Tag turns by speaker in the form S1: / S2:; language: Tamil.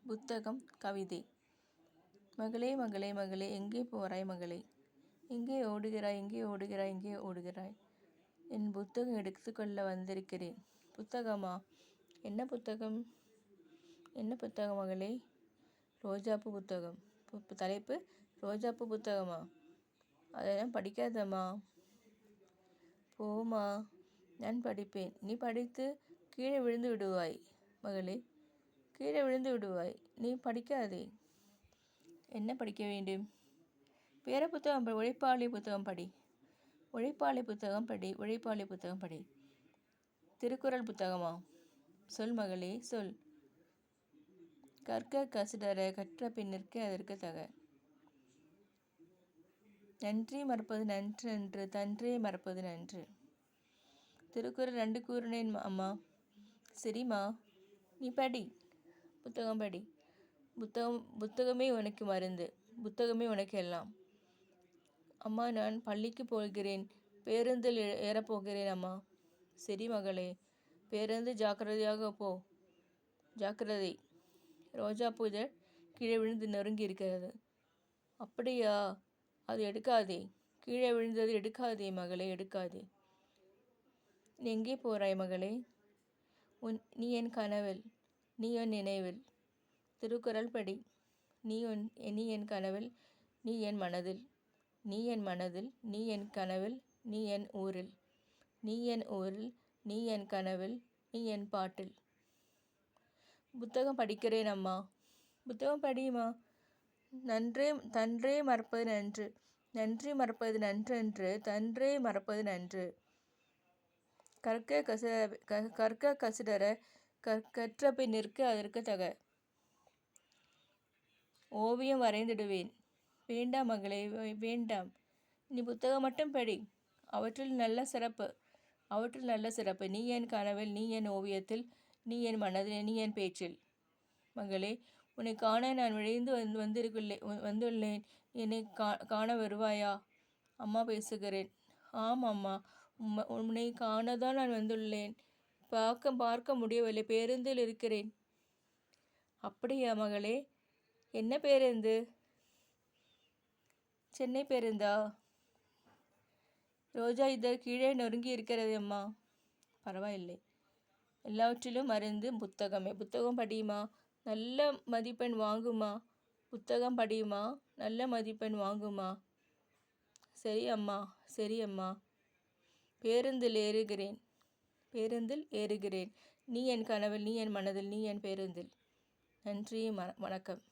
S1: புத்தகம் கவிதை. மகளே மகளே மகளே எங்கே போகிறாய் மகளே, எங்கே ஓடுகிறாய் எங்கே ஓடுகிறாய் எங்கே ஓடுகிறாய்? என் புத்தகம் எடுத்துக்கொள்ள வந்திருக்கிறேன். புத்தகமா? என்ன புத்தகம்? என்ன புத்தகம் மகளே? ரோஜாப்பூ புத்தகம். தலைப்பு ரோஜாப்பூ புத்தகமா? அதெல்லாம் படிக்காதம்மா. போமா, நான் படிப்பேன். நீ படித்து கீழே விழுந்து விடுவாய் மகளே, கீழே விழுந்து விடுவாய். நீ படிக்காதே. என்ன படிக்க வேண்டும்? வேற புத்தகம் படி. உழைப்பாளி புத்தகம் படி. உழைப்பாளி புத்தகம் படி. உழைப்பாளி புத்தகம் படி. திருக்குறள் புத்தகமா? சொல் மகளே சொல். கற்க கசிடற கற்ற பின்னிற்கு அதற்கு தக. நன்றி மறப்பது நன்றன்று தன்றே மறப்பது நன்று. திருக்குறள் 2 கூறினேன் அம்மா. சரிம்மா, நீ படி. புத்தகம் படி. புத்தகமே உனக்கு மருந்து, புத்தகமே உனக்கு எல்லாம். அம்மா, நான் பள்ளிக்கு போகிறேன், பேருந்தில் ஏறப்போகிறேன் அம்மா. சரி மகளே, பேருந்து ஜாக்கிரதையாக போ. ஜாக்கிரதை. ரோஜா பூஜை கீழே விழுந்து நொறுங்கி இருக்கிறது. அப்படியா? அது எடுக்காதே. கீழே விழுந்தது எடுக்காதே மகளே, எடுக்காதே. நீ எங்கே போகிறாய் மகளே? நீ என் கனவில், நீ என் நினைவில். திருக்குறள் படி. நீ என் கனவில், நீ என் மனதில். நீ என் மனதில், நீ என் கனவில், நீ என் ஊரில். நீ என் ஊரில், நீ என் கனவில், நீ என் பாட்டில். புத்தகம் படிக்கிறேன் அம்மா. புத்தகம் படியுமா? தன்றே மறப்பது நன்று. நன்றி மறப்பது நன்றன்று தன்றே மறப்பது நன்று. கற்க கசிடற கற்ற பின்னிற்கு அதற்கு தக. ஓவியம் வரைந்திடுவேன். வேண்டாம் மகளே, வேண்டாம். நீ புத்தகம் மட்டும் படி. அவற்றில் நல்ல சிறப்பு. நீ என் கனவில், நீ என் ஓவியத்தில், நீ என் மனதில், நீ என் பேச்சில். மகளே, உன்னை காண நான் விழைந்து வந்துள்ளேன். என்னை காண வருவாயா? அம்மா பேசுகிறேன். ஆம் அம்மா, உன்னை காணதான் நான் வந்துள்ளேன். பார்க்க முடியவில்லை, பேருந்தில் இருக்கிறேன். அப்படியா மகளே? என்ன பேருந்து? சென்னை பேருந்தா? ரோஜா இதழ் கீழே நொறுங்கி இருக்கிறது அம்மா. பரவாயில்லை. எல்லாவற்றிலும் மருந்து புத்தகமே. புத்தகம் படியுமா? நல்ல மதிப்பெண் வாங்குமா? புத்தகம் படியுமா? நல்ல மதிப்பெண் வாங்குமா? சரி அம்மா, சரி அம்மா. பேருந்தில் ஏறுகிறேன். நீ என் கனவில், நீ என் மனதில், நீ என் பேருந்தில். நன்றி, வணக்கம்.